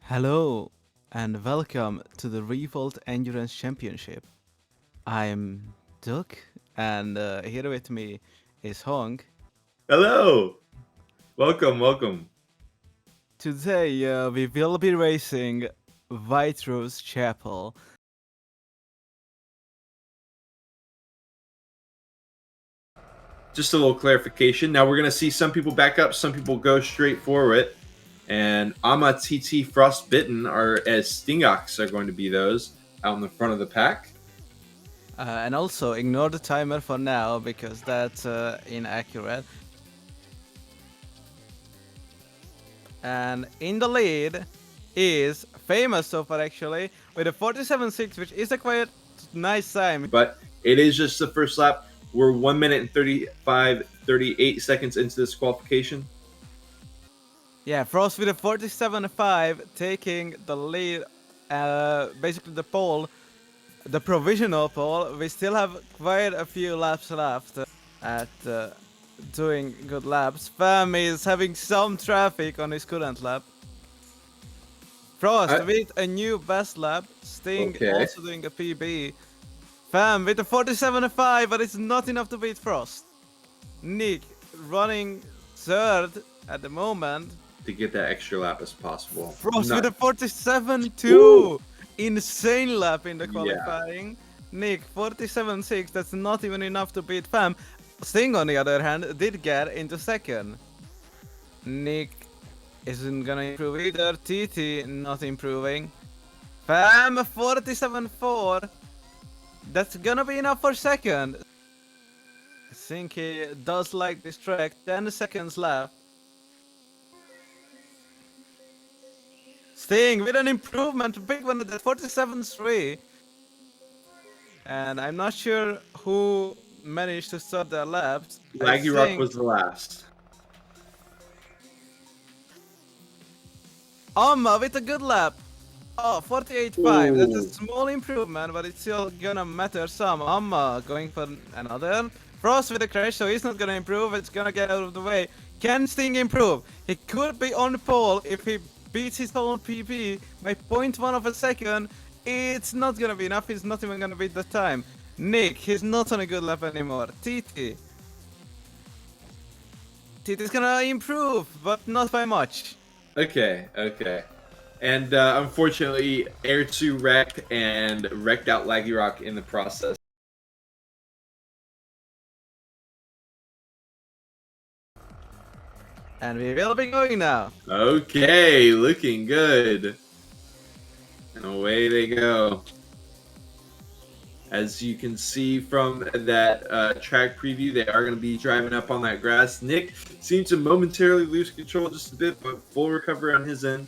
Hello and welcome to the Revolt Endurance Championship. I'm Duke and here with me is Hong. Hello! Welcome. Today we will be racing White Rose Chapel. Just a little clarification. Now we're going to see some people back up, some people go straight forward. And Ama TT Frostbitten as Stingox are going to be those out in the front of the pack. And also ignore the timer for now because that's inaccurate. And in the lead is Famous so far actually with a 47.6, which is a quite nice time. But it is just the first lap. We're 1 minute and 38 seconds into this qualification. Yeah, Frost with a 47.5 taking the lead, basically the pole, the provisional pole. We still have quite a few laps left at doing good laps. Fam is having some traffic on his current lap. Frost with a new best lap. Sting also doing a PB. Fam with a 47.5, but it's not enough to beat Frost. Nick running third at the moment. To get that extra lap as possible. Frost with a 47.2. Insane lap in the qualifying. Yeah. Nick 47.6. That's not even enough to beat Fam. Sting on the other hand did get into second. Nick isn't gonna improve either. TT not improving. Fam 47.4. That's gonna be enough for second. I think he does like this track. 10 seconds left. Sting with an improvement, big one at 47.3. And I'm not sure who managed to start their laps. Laggy Rock was the last. With a good lap. Oh, 48.5. That's a small improvement, but it's still gonna matter some. Going for another. Frost with a crash, so he's not gonna improve. It's gonna get out of the way. Can Sting improve? He could be on pole if he beats his own PP by 0.1 of a second. It's not gonna be enough. He's not even gonna beat the time. Nick, he's not on a good lap anymore. TT. TT's gonna improve, but not by much. Okay. And unfortunately, Air 2 wrecked and wrecked out Laggy Rock in the process. And we will be going now. Okay, looking good. And away they go. As you can see from that track preview, they are going to be driving up on that grass. Nick seemed to momentarily lose control just a bit, but full recovery on his end.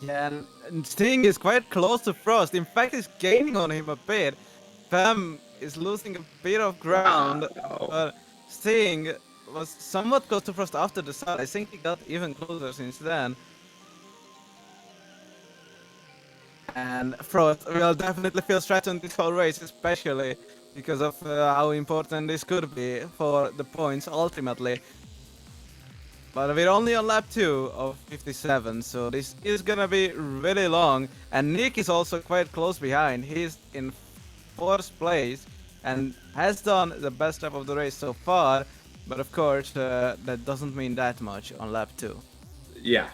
Yeah, and Sting is quite close to Frost. In fact, he's gaining on him a bit. Fam is losing a bit of ground. Wow. But Sting was somewhat close to Frost after the start. I think he got even closer since then. And Frost will definitely feel threatened this whole race, especially because of how important this could be for the points ultimately. But we're only on lap 2 of 57, so this is gonna be really long. And Nick is also quite close behind. He's in 4th place and has done the best lap of the race so far. But of course, that doesn't mean that much on lap 2. Yeah.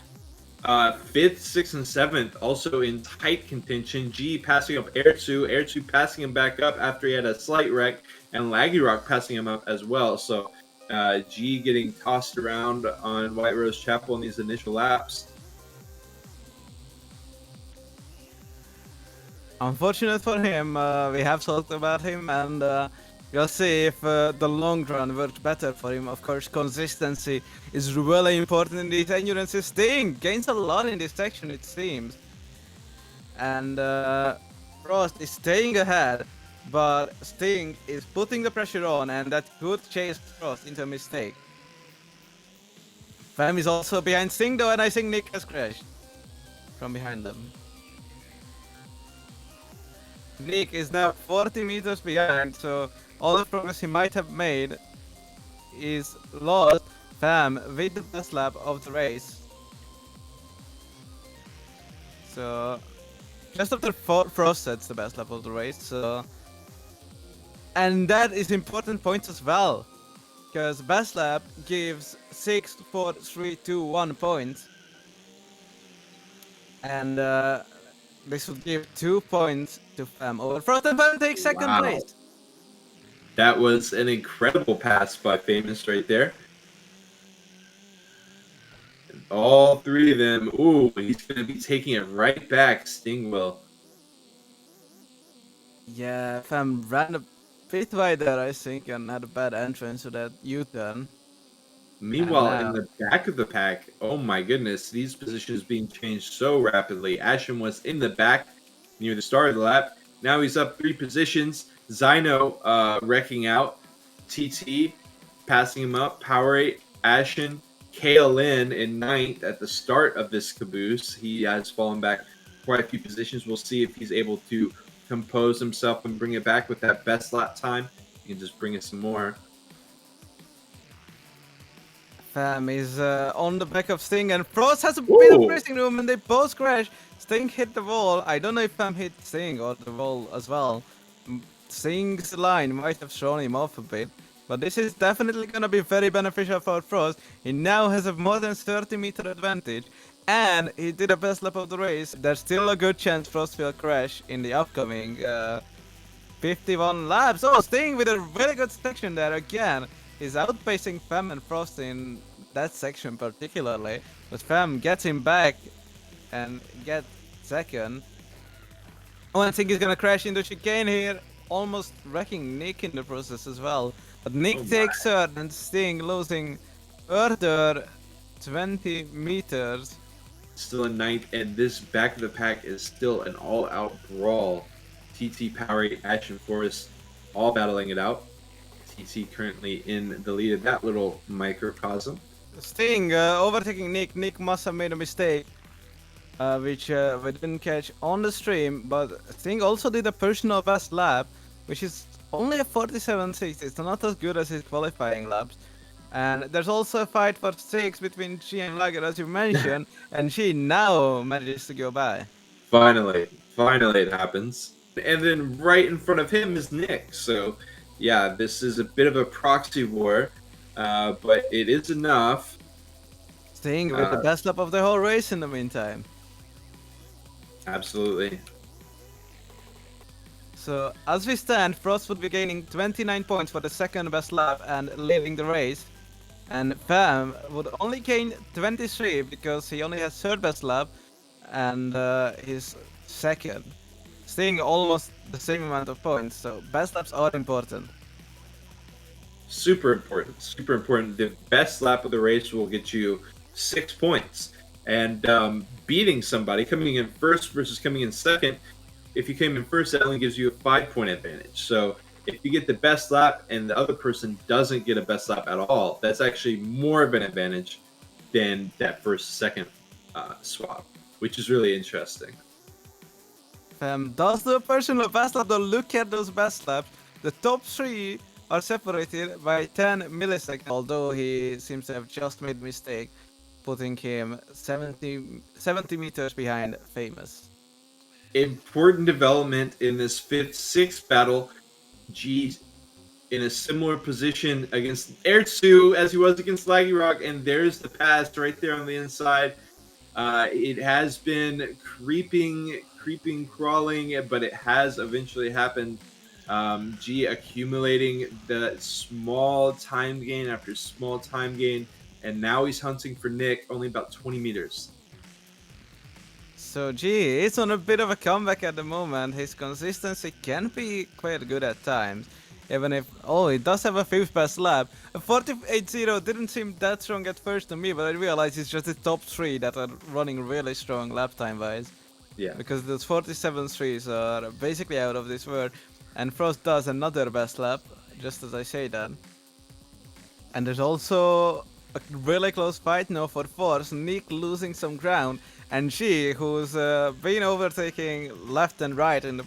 5th, 6th, and 7th also in tight contention. G passing up Air 2. Air 2 passing him back up after he had a slight wreck. And Laggy Rock passing him up as well. So G getting tossed around on White Rose Chapel in these initial laps. Unfortunate for him, we have talked about him, and we'll see if the long run works better for him. Of course, consistency is really important in these endurances. Sting gains a lot in this section, it seems. And Frost is staying ahead, but Sting is putting the pressure on, and that could chase Frost into a mistake. Fam is also behind Sting though, and I think Nick has crashed from behind them. Nick is now 40 meters behind, so all the progress he might have made is lost. Fam with the best lap of the race. So just after Frost sets the best lap of the race. So, and that is important point as well, because best lap gives 6, 4, 3, 2, 1 points, and this would give 2 points to Fam over Frost, and Fam takes second Wow. place. That was an incredible pass by Famous right there. All three of them. Ooh, he's going to be taking it right back, Sting will. Yeah, Fam ran a bit wide there, I think, and had a bad entrance to that U-turn. Meanwhile, in the back of the pack, oh my goodness, these positions being changed so rapidly. Ashen was in the back near the start of the lap. Now he's up 3 positions. Zyno wrecking out. TT passing him up. Powerade, Ashen, KLN in 9th at the start of this caboose. He has fallen back quite a few positions. We'll see if he's able to compose himself and bring it back with that best lap time. He can just bring us some more. Fam is on the back of Sting, and Frost has a bit of racing room, and they both crash. Sting hit the wall. I don't know if Fam hit Sting or the wall as well. Sting's line might have thrown him off a bit, but this is definitely gonna be very beneficial for Frost. He now has a more than 30-meter advantage, and he did the best lap of the race. There's still a good chance Frost will crash in the upcoming 51 laps. Oh, Sting with a really good section there again. He's outpacing Fem and Frost in that section particularly, but Fem gets him back and gets second. Oh, I think he's gonna crash into chicane here, almost wrecking Nick in the process as well. But Nick takes third and Sting losing further 20 meters. Still in 9th, and this back of the pack is still an all-out brawl. TT, Powerade, Ashen Forest, all battling it out. TT currently in the lead of that little microcosm. Sting overtaking Nick. Nick must have made a mistake, which we didn't catch on the stream, but Sting also did a personal best lap, which is only a 47.6. It's not as good as his qualifying laps. And there's also a fight for 6 between G and Lager, as you mentioned, and G now manages to go by. Finally it happens. And then right in front of him is Nick, so yeah, this is a bit of a proxy war, but it is enough. Sting with the best lap of the whole race in the meantime. Absolutely. So, as we stand, Frost would be gaining 29 points for the second best lap and leading the race. And Fam would only gain 23 because he only has third best lap and his second. Sting almost the same amount of points, so best laps are important. Super important. Super important. The best lap of the race will get you 6 points. And beating somebody, coming in first versus coming in second, if you came in first, that only gives you a 5-point advantage. So if you get the best lap and the other person doesn't get a best lap at all, that's actually more of an advantage than that first-second swap, which is really interesting. Does the personal best lap, though? Look at those best laps. The top 3 are separated by 10 milliseconds, although he seems to have just made a mistake, putting him 70 meters behind Famous. Important development in this 5th-6th battle. G in a similar position against Ertsu as he was against Laggy Rock, and there's the pass right there on the inside. It has been creeping, crawling, but it has eventually happened. G accumulating the small time gain after small time gain, and now he's hunting for Nick, only about 20 meters. So G is on a bit of a comeback at the moment. His consistency can be quite good at times, even if, oh, he does have a 5th best lap. A 48.0 didn't seem that strong at first to me, but I realized it's just the top 3 that are running really strong lap time wise. Yeah. Because those 47.3s are basically out of this world. And Frost does another best lap, just as I say that. And there's also a really close fight now for 4th, Nick losing some ground, and she, who's been overtaking left and right in the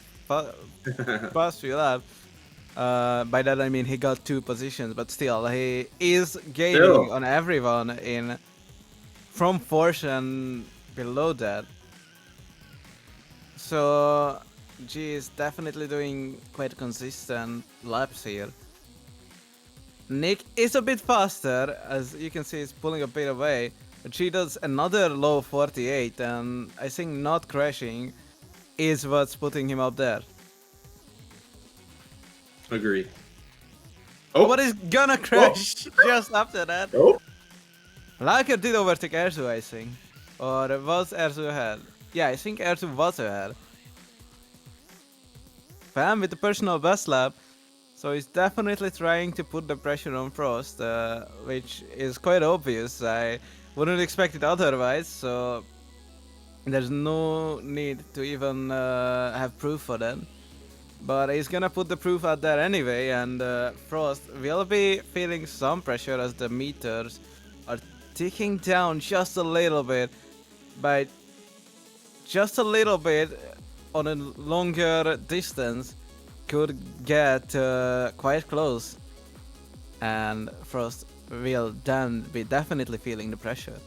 past few laps, By that I mean he got 2 positions, but still he is gaining Still, on everyone in from fourth and below that. So G is definitely doing quite consistent laps here. Nick is a bit faster, as you can see he's pulling a bit away. But G does another low 48, and I think not crashing is what's putting him up there. agree. But Oh, he's gonna crash just after that. oh, Lager did overtake Erzu, I think. Or was Erzu ahead? Yeah, I think Erzu was ahead. Fam with the personal best lap. So he's definitely trying to put the pressure on Frost, which is quite obvious. I wouldn't expect it otherwise, so there's no need to even have proof for that. But he's gonna put the proof out there anyway, and Frost will be feeling some pressure as the meters are ticking down just a little bit. By just a little bit on a longer distance could get quite close, and Frost will then be definitely feeling the pressure.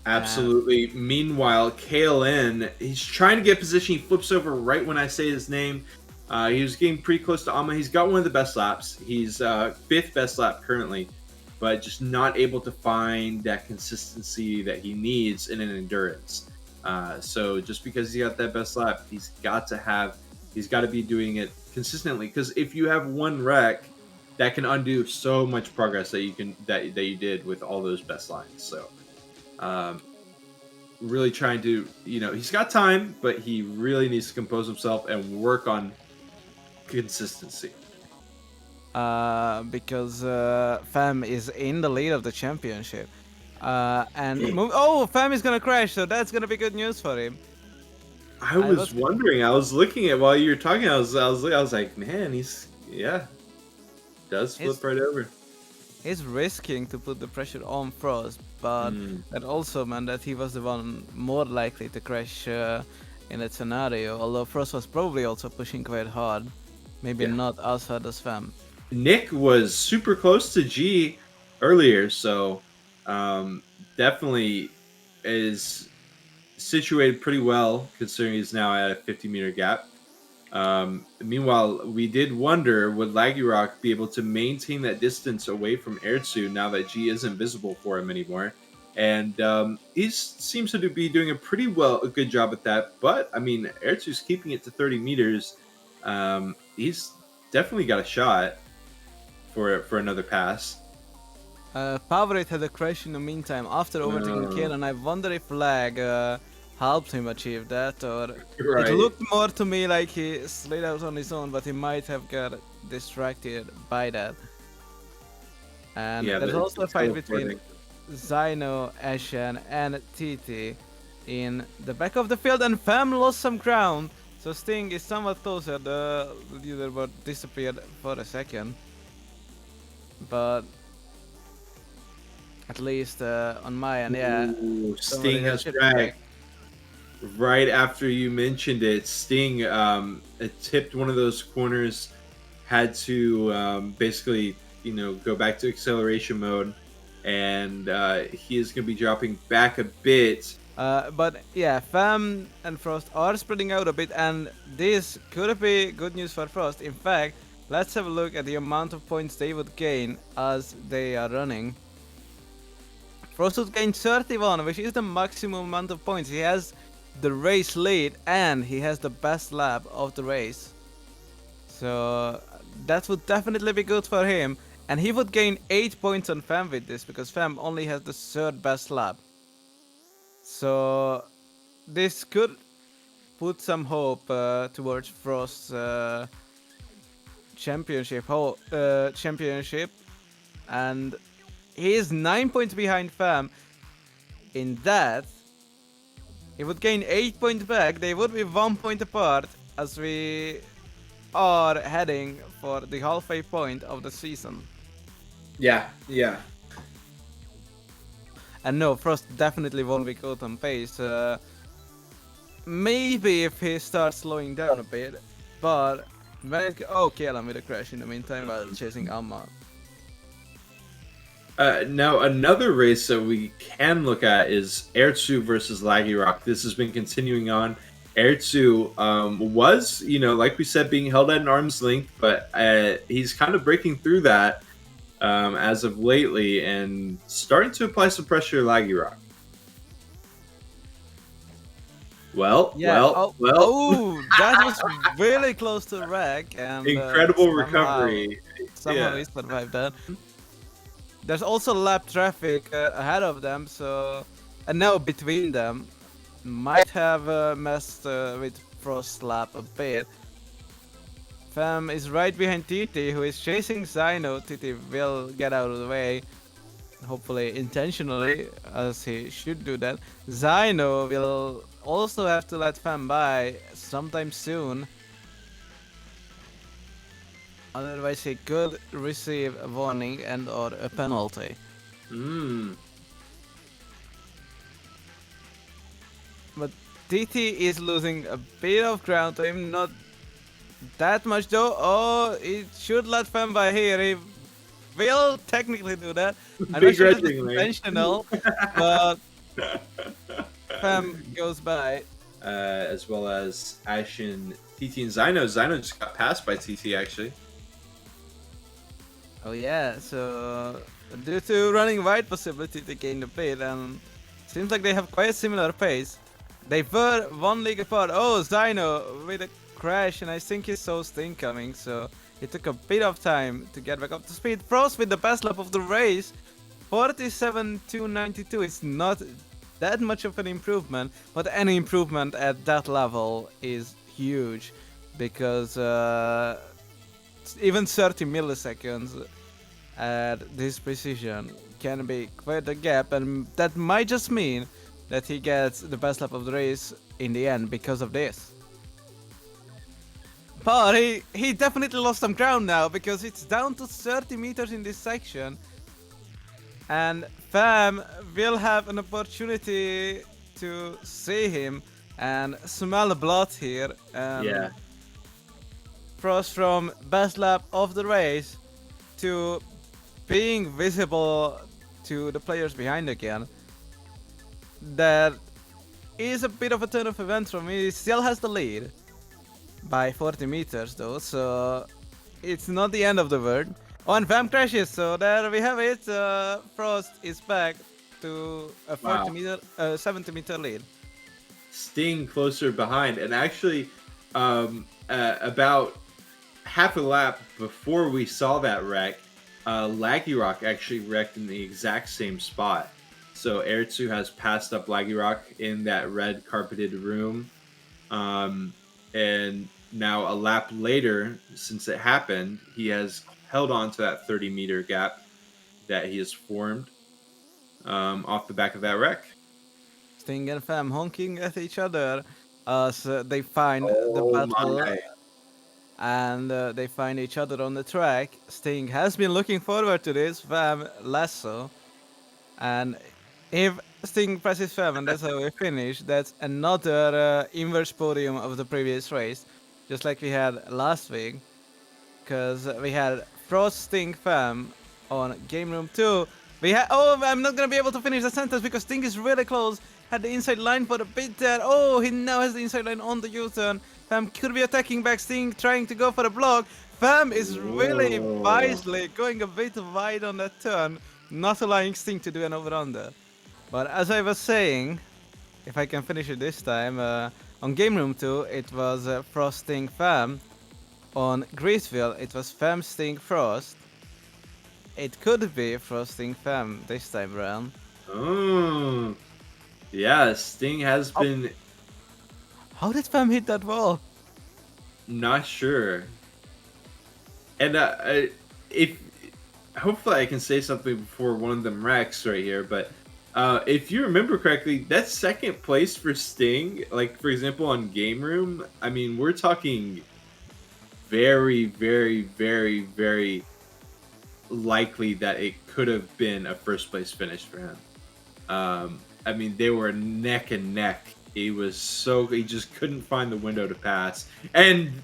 absolutely. Meanwhile, KLN, he's trying to get position. He flips over right when I say his name. He was getting pretty close to Amma. He's got one of the best laps. He's 5th best lap currently, but just not able to find that consistency that he needs in an endurance. So just because he got that best lap, he's got to be doing it consistently. Because if you have one wreck, that can undo so much progress that you did with all those best lines. So really trying to, he's got time, but he really needs to compose himself and work on consistency. Because Fam is in the lead of the championship. Fam is gonna crash, so that's gonna be good news for him. I was wondering. I was looking at while you were talking. I was like, man, does flip right over. He's risking to put the pressure on Frost, but that also meant that he was the one more likely to crash in that scenario. Although Frost was probably also pushing quite hard, maybe not as hard as Fam. Nick was super close to G earlier, so definitely is situated pretty well considering he's now at a 50-meter gap. Meanwhile, we did wonder, would Lagirock be able to maintain that distance away from Ertzu now that G isn't visible for him anymore? And he seems to be doing a good job at that. But I mean, Ertzu's keeping it to 30 meters. He's definitely got a shot for another pass. Favorite had a crash in the meantime after overtaking Kier, and I wonder if Lag helped him achieve that, or Right. it looked more to me like he slid out on his own, but he might have got distracted by that. And there's also a fight between Zyno, Ashen, and TT in the back of the field, and Fam lost some ground, so Sting is somewhat closer. The leaderboard disappeared for a second, but at least on my end, yeah. Ooh, Sting has dragged. Right after you mentioned it, Sting tipped one of those corners, had to basically, go back to acceleration mode, and he is going to be dropping back a bit. But yeah, Fam and Frost are spreading out a bit, and this could be good news for Frost. In fact, let's have a look at the amount of points they would gain as they are running. Frost would gain 31, which is the maximum amount of points. He has the race lead, and he has the best lap of the race. So that would definitely be good for him. And he would gain 8 points on Fam with this, because Fam only has the 3rd best lap. So this could put some hope towards Frost's championship. And he is 9 points behind Fam. In that, he would gain 8 points back. They would be 1 point apart as we are heading for the halfway point of the season. Yeah. And no, Frost definitely won't be caught on pace. maybe if he starts slowing down a bit, but when it kill him with a crash in the meantime while chasing Amma. Now, another race that we can look at is Air2 versus Laggy Rock. This has been continuing on. Air2 was, like we said, being held at an arm's length, but he's kind of breaking through that as of lately and starting to apply some pressure to Laggy Rock. Well, Yeah. well. That was really close to wreck, and Incredible recovery. Somehow he survived that. There's also lap traffic ahead of them, and now between them might have messed with Frost lap a bit. Fam is right behind TT, who is chasing Zyno. TT will get out of the way, hopefully intentionally, as he should do that. Zyno will also have to let Fam by sometime soon. Otherwise, he could receive a warning and or a penalty. But TT is losing a bit of ground to him, not that much though. Oh, he should let Fam by here. He will technically do that. I'm not sure if it's intentional, but Fam goes by. As well as Ash and TT and Zyno. Zyno just got passed by TT actually. Oh yeah, so due to running wide possibility to gain the pit, and seems like they have quite a similar pace. They were 1 league apart. Oh, Zyno with a crash, and I think he saw Sting coming, so it took a bit of time to get back up to speed. Frost with the best lap of the race, 47.292. It's not that much of an improvement, but any improvement at that level is huge, because even 30 milliseconds at this precision can be quite a gap, and that might just mean that he gets the best lap of the race in the end because of this. But he definitely lost some ground now, because it's down to 30 meters in this section, and Fam will have an opportunity to see him and smell the blood here. Yeah. Frost from best lap of the race to being visible to the players behind again. That is a bit of a turn of events for me. He still has the lead by 40 meters though, so it's not the end of the world. Oh, and Fam crashes, so there we have it. Frost is back to a 70 meter lead. Sting closer behind, and actually about half a lap before we saw that wreck, Laggy Rock actually wrecked in the exact same spot. So Air2 has passed up Laggy Rock in that red carpeted room. And now a lap later, since it happened, he has held on to that 30-meter gap that he has formed off the back of that wreck. Sting and Fam honking at each other as they find the battle. And they find each other on the track. Sting has been looking forward to this, Fam less so. And if Sting presses Fam and that's how we finish, that's another inverse podium of the previous race, just like we had last week. Because we had Frost, Sting, Fam on Game Room 2. We had, I'm not gonna be able to finish the sentence because Sting is really close. Had the inside line for a bit there. Oh, he now has the inside line on the U-turn. Fam could be attacking back. Sting trying to go for a block. Fam is really wisely going a bit wide on that turn, not allowing Sting to do an over-under. But as I was saying, if I can finish it this time, on Game Room 2 it was Frost, Sting, Fam. On Greaseville it was Fam, Sting, Frost. It could be Frost, Sting, Fam this time around. Oh. Yeah, Sting has been... How did Fam hit that wall? Not sure. And if hopefully I can say something before one of them wrecks right here, but if you remember correctly, that's second place for Sting. Like, for example, on Game Room, I mean, we're talking very, very, very, very likely that it could have been a first place finish for him. I mean, they were neck and neck He just couldn't find the window to pass. And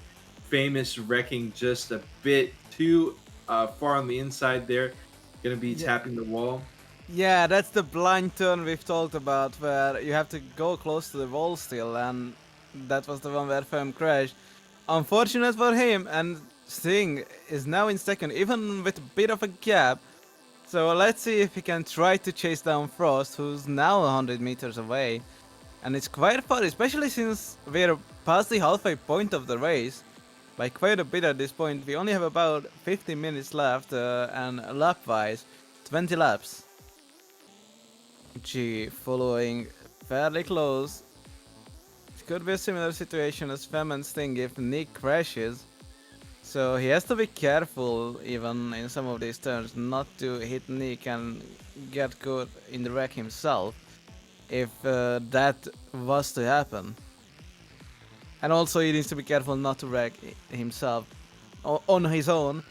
Famous wrecking just a bit too far on the inside there. Gonna be Yeah. tapping the wall. Yeah, that's the blind turn we've talked about, where you have to go close to the wall still, and that was the one where Fem crashed. Unfortunate for him, and Sting is now in second, even with a bit of a gap. So let's see if he can try to chase down Frost, who's now 100 meters away. And it's quite far, especially since we're past the halfway point of the race. By quite a bit at this point. We only have about 15 minutes left, and lap-wise, 20 laps. G following fairly close. It could be a similar situation as Fem and Sting if Nick crashes. So he has to be careful even in some of these turns not to hit Nick and get caught in the wreck himself if that was to happen. And also he needs to be careful not to wreck himself on his own.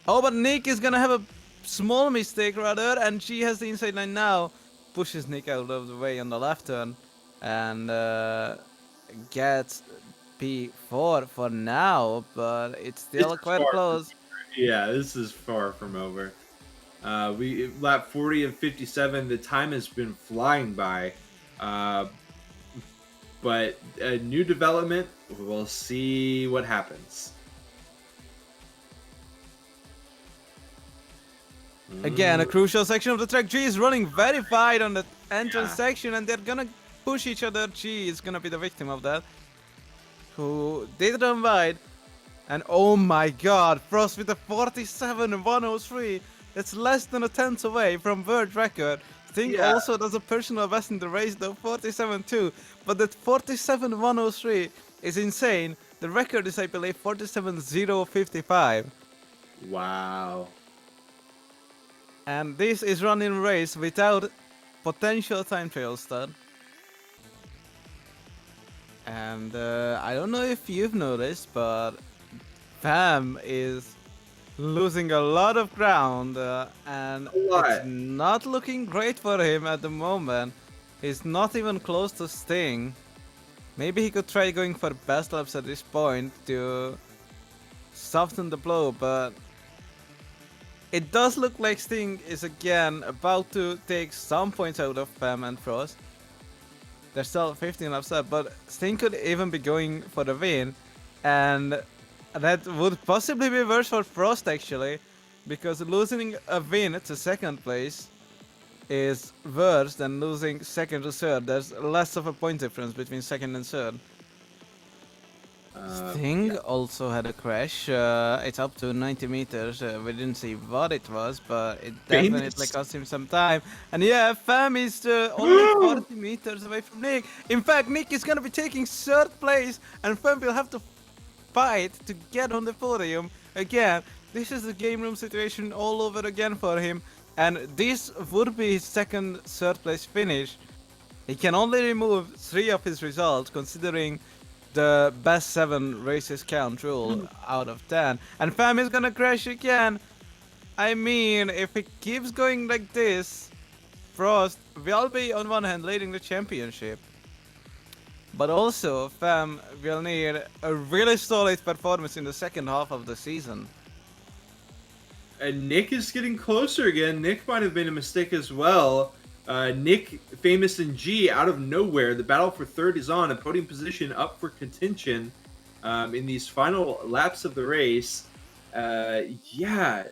Oh, but Nick is gonna have a small mistake rather, and she has the inside line now. Pushes Nick out of the way on the left turn and gets P4 for now, but it's still It's quite far close. Yeah, this is far from over. We lap 40 of 57. The time has been flying by, but a new development. We'll see what happens. Again, a crucial section of the track. G is running very wide on the entrance Yeah. section, and they're gonna push each other. G is gonna be the victim of that. Who did run wide. And oh my god, Frost with a 47.103. That's less than a tenth away from world record. Sting Yeah. also does a personal best in the race though, 47.2. But that 47.103 is insane. The record is, I believe, 47.055. Wow. And this is running a race without potential time trial start. And I don't know if you've noticed, but Fam is losing a lot of ground, and A lot. it's not looking great for him at the moment. He's not even close to Sting. Maybe he could try going for best laps at this point to soften the blow, but it does look like Sting is again about to take some points out of Fam and Frost. There's still 15 laps left, but Sting could even be going for the win, and that would possibly be worse for Frost actually, because losing a win to second place is worse than losing second to third. There's less of a point difference between second and third. Sting Yeah. also had a crash. It's up to 90 meters. We didn't see what it was, but it definitely Famous. cost him some time. And yeah, Fam is only 40 meters away from Nick. In fact, Nick is gonna be taking third place, and Fam will have to fight to get on the podium again. This is the game room situation all over again for him, and this would be his second third place finish. He can only remove 3 of his results considering the best 7 races count rule out of 10. And Fam is gonna crash again. I mean, if it keeps going like this, Frost will be on one hand leading the championship. But also, Fam will need a really solid performance in the second half of the season. And Nick is getting closer again. Nick might have been a mistake as well. Nick, Famous, and G out of nowhere. The battle for third is on. A podium position up for contention in these final laps of the race. Yeah,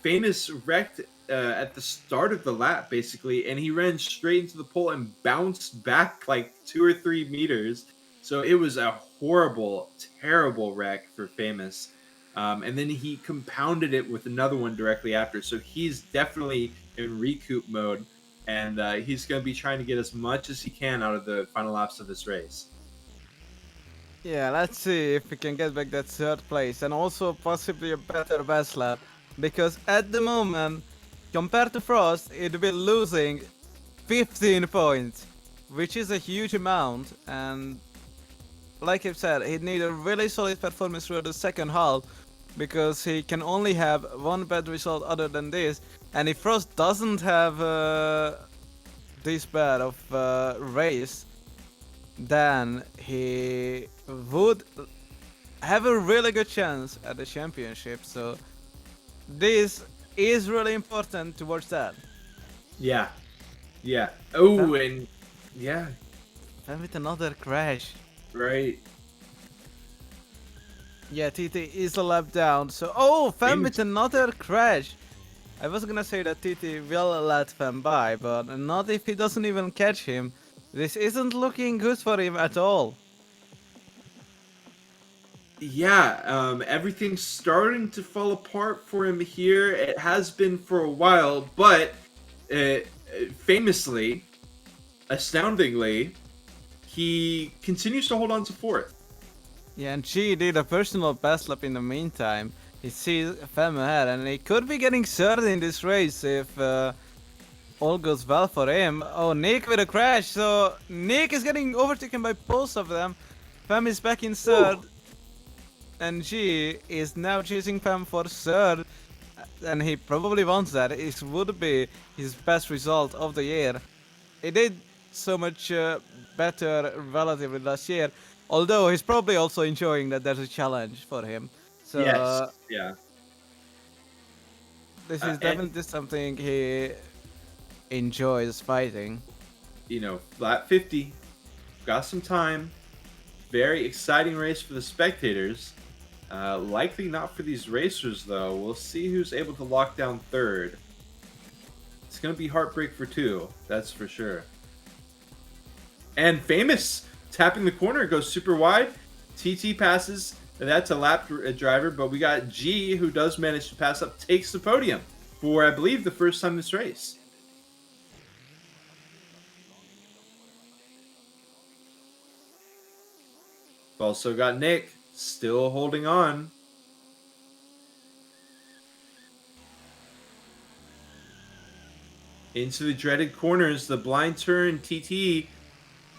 Famous wrecked at the start of the lap, basically, and he ran straight into the pole and bounced back like 2 or 3 meters. So it was a horrible, terrible wreck for Famous. And then he compounded it with another one directly after. So he's definitely in recoup mode, and he's going to be trying to get as much as he can out of the final laps of this race. Yeah, let's see if we can get back that third place and also possibly a better best lap. Because at the moment, compared to Frost, it will be losing 15 points, which is a huge amount. And like I've said, he'd need a really solid performance through the second half, because he can only have one bad result other than this. And if Frost doesn't have this bad of race, then he would have a really good chance at the championship. So this is really important towards that. Yeah. Yeah. Oh, Fam, and yeah, Fam with another crash. right. Yeah, TT is a lap down. So Fam Famous. with another crash. I was gonna say that TT will let Fam by, but not if he doesn't even catch him. This isn't looking good for him at all. Yeah, everything's starting to fall apart for him here. It has been for a while, but famously, astoundingly, he continues to hold on to fourth. Yeah, and G did a personal best lap in the meantime. He sees Fem ahead, and he could be getting third in this race if all goes well for him. Oh, Nick with a crash, so Nick is getting overtaken by both of them. Fem is back in third, Ooh. and G is now chasing Fem for third, and he probably wants that. It would be his best result of the year. He did so much better relatively last year, although he's probably also enjoying that there's a challenge for him. So Yes. Yeah. this is And definitely something he enjoys fighting. lap 50, got some time. Very exciting race for the spectators. Likely not for these racers, though. We'll see who's able to lock down third. It's going to be heartbreak for two, that's for sure. And Famous tapping the corner, goes super wide. TT passes. That's a lap driver, but we got G, who does manage to pass up, takes the podium for, I believe, the first time this race. We've also got Nick still holding on. Into the dreaded corners, the blind turn TT.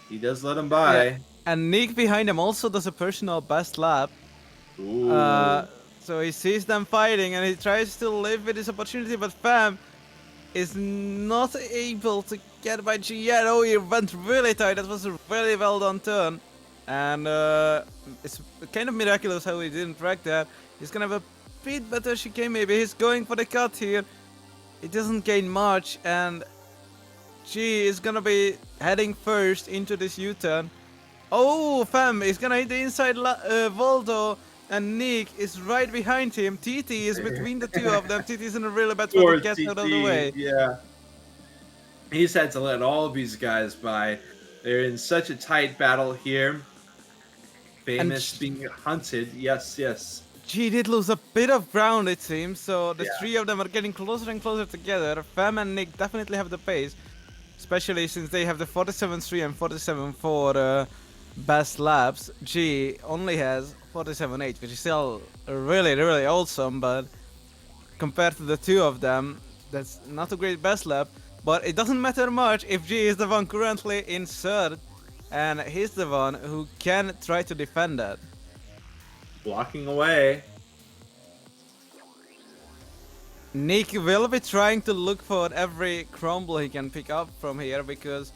He does let him by. Yeah. And Nick behind him also does a personal best lap. Ooh. So he sees them fighting and he tries to live with this opportunity, but Fam is not able to get by G yet. Oh, he went really tight. That was a really well done turn. And it's kind of miraculous how he didn't wreck that. He's gonna have a bit better chicane maybe. He's going for the cut here. He doesn't gain much, and G is gonna be heading first into this U-turn. Oh, Fam is gonna hit the inside Voldo, and Nick is right behind him. TT is between the two of them. TT is in a really bad spot to get out of the way. Yeah. He's had to let all of these guys by. They're in such a tight battle here. Famous being hunted. Yes, yes. G did lose a bit of ground, it seems, so the Yeah. three of them are getting closer and closer together. Fam and Nick definitely have the pace, especially since they have the 47.3 and 47.4 best laps. G only has 47.8, which is still really, really awesome, but compared to the two of them, that's not a great best lap. But it doesn't matter much if G is the one currently in third, and he's the one who can try to defend that. Blocking away. Nick will be trying to look for every crumble he can pick up from here, because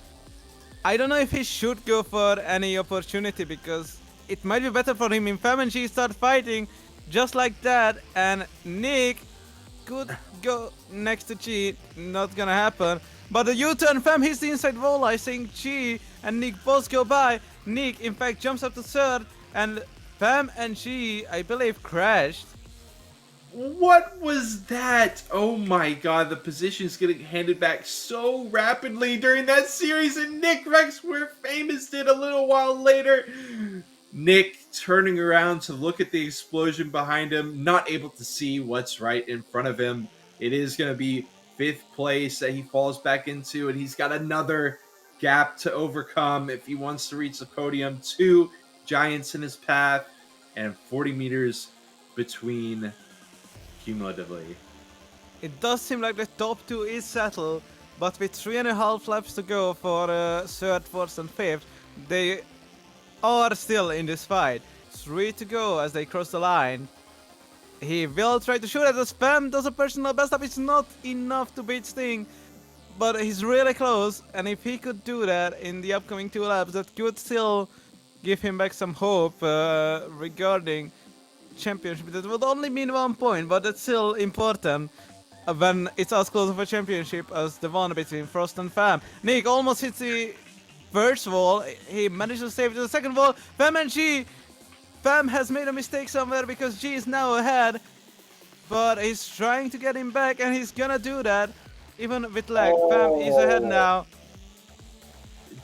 I don't know if he should go for any opportunity, because it might be better for him if Fam and G start fighting just like that, and Nick could go next to G. Not gonna happen. But the U-turn, Fam hits the inside wall. I think G and Nick both go by. Nick in fact jumps up to third, and Fam and G, I believe, crashed. What was that? Oh my god, the position's getting handed back so rapidly during that series, and Nick wrecks where Famous did a little while later. Nick turning around to look at the explosion behind him, not able to see what's right in front of him. It is going to be fifth place that he falls back into, and he's got another gap to overcome if he wants to reach the podium. Two giants in his path, and 40 meters between cumulatively. It does seem like the top two is settled, but with 3.5 laps to go for third, fourth, and fifth, they are still in this fight. 3 to go as they cross the line. He will try to shoot at the spam, does a personal best up. It's not enough to beat Sting, but he's really close, and if he could do that in the upcoming 2 laps, that could still give him back some hope regarding championship. That would only mean 1 point, but that's still important when it's as close of a championship as the one between Frost and Fam. Nick almost hits the first wall. He managed to save the second wall. Fam and G. Fam has made a mistake somewhere because G is now ahead, but he's trying to get him back, and he's gonna do that. Even with lag, Fam is ahead now.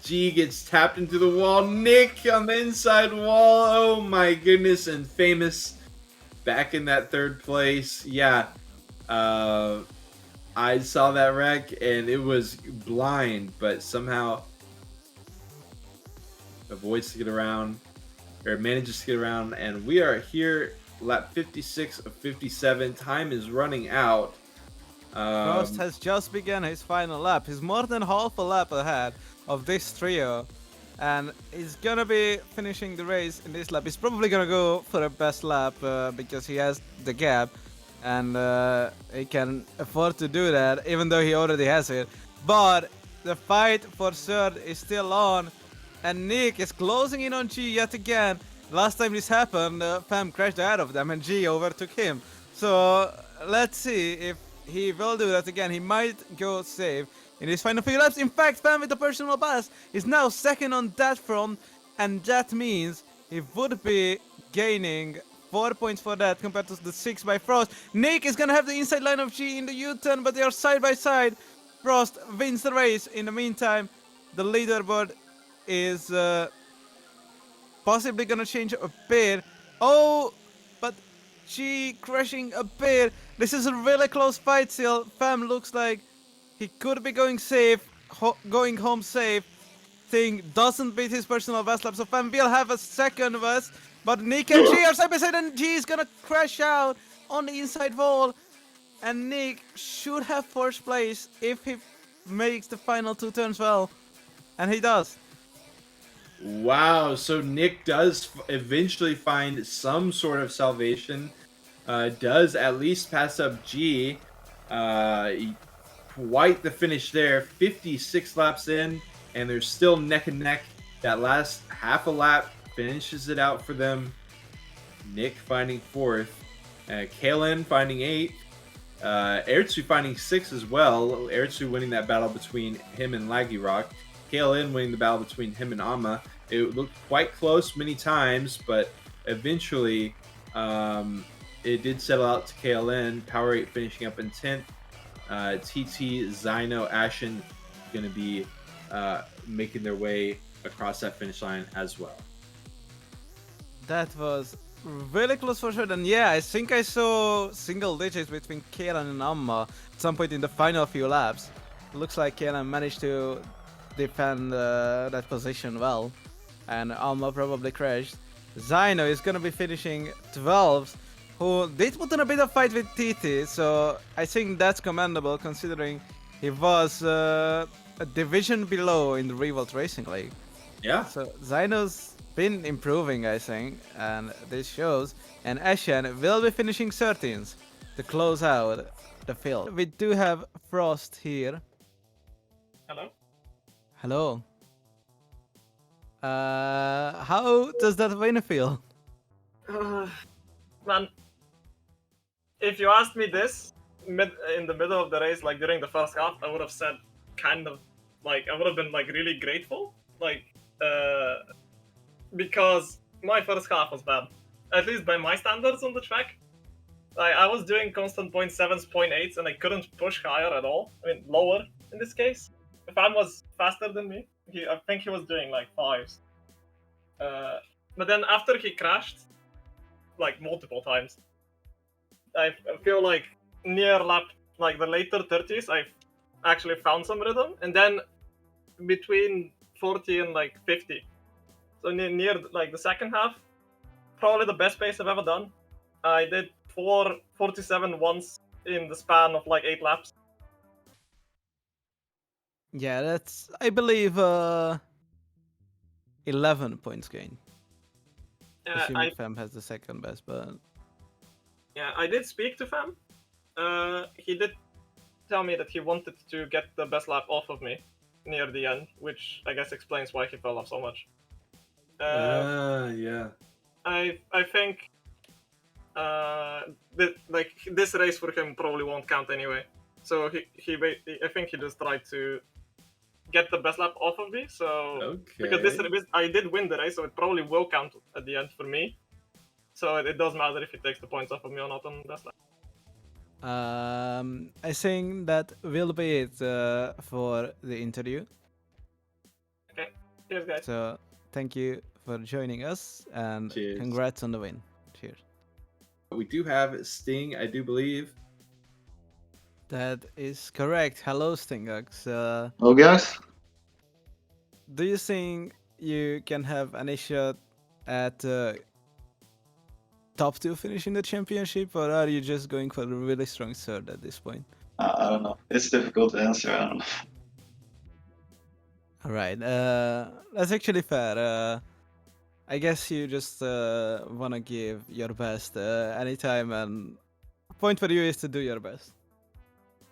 G gets tapped into the wall. Nick on the inside wall. Oh my goodness. And Famous back in that 3rd place. Yeah. I saw that wreck and it was blind, but somehow avoids to get around, or manages to get around. And we are here, lap 56 of 57. Time is running out. Frost has just begun his final lap. He's more than half a lap ahead of this trio, and he's gonna be finishing the race in this lap. He's probably gonna go for a best lap because he has the gap, and he can afford to do that, even though he already has it. But the fight for third is still on, and Nick is closing in on G yet again. Last time this happened, Fam crashed ahead of them, and G overtook him. So let's see if he will do that again. He might go safe in his final few laps. In fact, Fam with the personal best is now second on that front, and that means he would be gaining 4 points for that compared to the 6 by Frost. Nick is gonna have the inside line of G in the U-turn, but they are side by side. Frost wins the race. In the meantime, the leaderboard is possibly gonna change a bit. Oh, but G crashing a bit. This is a really close fight still. Fam looks like he could be going safe, going home safe. Thing doesn't beat his personal best lap, so Fam will have a second best. But Nick and G are side by side, and G is gonna crash out on the inside wall. And Nick should have first place if he makes the final 2 turns well. And he does. Wow, so Nick does eventually find some sort of salvation. Does at least pass up G. Quite the finish there. 56 laps in, and they're still neck and neck. That last half a lap finishes it out for them. Nick finding 4th. Kalen finding 8th. Airtsu finding 6th as well. Airtsu winning that battle between him and Laggy Rock. KLN winning the battle between him and Amma. It looked quite close many times, but eventually it did settle out to KLN. Power 8 finishing up in 10th. TT, Zyno, Ashen going to be making their way across that finish line as well. That was really close for sure. And yeah, I think I saw single digits between KLN and Amma at some point in the final few laps. Looks like KLN managed to defend that position well, and Alma probably crashed. Zyno is gonna be finishing 12th, who did put in a bit of fight with TT, so I think that's commendable considering he was a division below in the Revolt Racing League. Yeah. So Zyno's been improving, I think, and this shows. And Ashen will be finishing 13th to close out the field. We do have Frost here. Hello? Hello. How does that win feel? Man, if you asked me this in the middle of the race, like during the first half, I would have said kind of like I would have been like really grateful, like because my first half was bad, at least by my standards on the track. Like I was doing constant 0.7s, 0.8s, and I couldn't push higher at all. I mean, lower in this case. Fan was faster than me. I think he was doing like 5s. But then after he crashed, like multiple times, I feel like near lap, like the later 30s, I actually found some rhythm. And then between 40 and like 50, so near like the second half, probably the best pace I've ever done. I did 4:47 once in the span of like 8 laps. Yeah, that's, I believe, 11 points gained. Assuming Fem has the second best, but... Yeah, I did speak to Fem. He did tell me that he wanted to get the best lap off of me near the end, which I guess explains why he fell off so much. Yeah. I think this race for him probably won't count anyway. So I think he just tried to get the best lap off of me. So because I did win the race, so it probably will count at the end for me. So it does matter if he takes the points off of me or not on best lap. I think that will be it for the interview. Okay, cheers, guys. So thank you for joining us, and Cheers. congrats on the win. Cheers. We do have Sting, I do believe. That is correct. Hello, Stingux. Hello, guys. Do you think you can have any shot at top 2 finish in the championship, or are you just going for a really strong third at this point? I don't know. It's difficult to answer. I don't know. All right. That's actually fair. I guess you just want to give your best anytime, and the point for you is to do your best.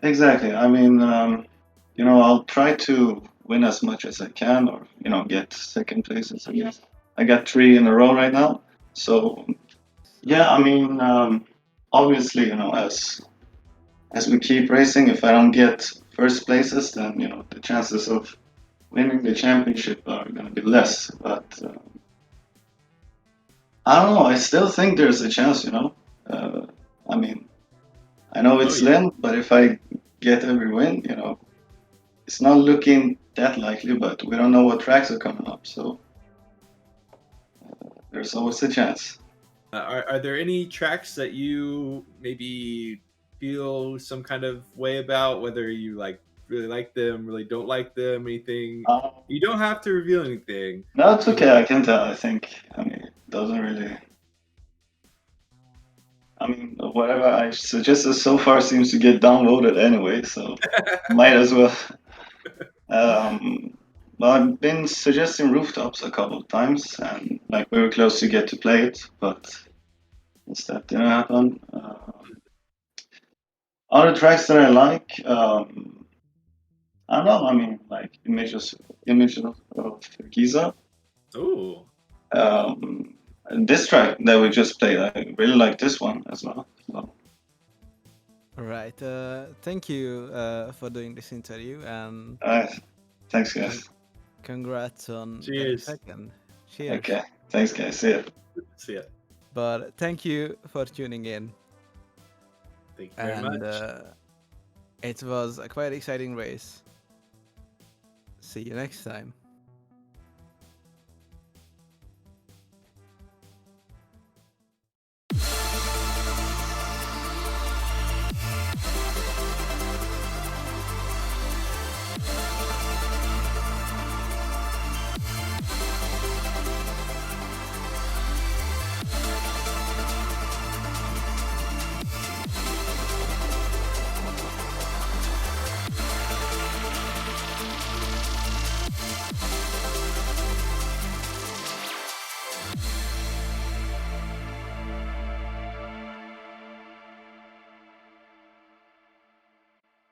Exactly. I mean, I'll try to win as much as I can, or get second places. I guess I got 3 in a row right now. So yeah, I mean, obviously, as we keep racing, if I don't get first places, then the chances of winning the championship are going to be less. But I don't know. I still think there's a chance. I mean, I know it's Lynn, but if I get every win, it's not looking that likely. But we don't know what tracks are coming up, so there's always a chance. Are there any tracks that you maybe feel some kind of way about, whether you really like them, really don't like them, anything? You don't have to reveal anything. No, it's okay. I can tell. I think. I mean, it doesn't really. I mean, whatever I suggested so far seems to get downvoted anyway, so might as well. Well, I've been suggesting rooftops a couple of times, and we were close to get to play it, but instead didn't happen. Other tracks that I like, I don't know. I mean, images of Giza. Oh. This track that we just played, I really like this one as well. So. All right. Thank you for doing this interview, and thanks, guys. Congrats on Cheers. Second. Cheers. Okay. Thanks, guys. See ya. See ya. But thank you for tuning in. Thank you very much. It was a quite exciting race. See you next time.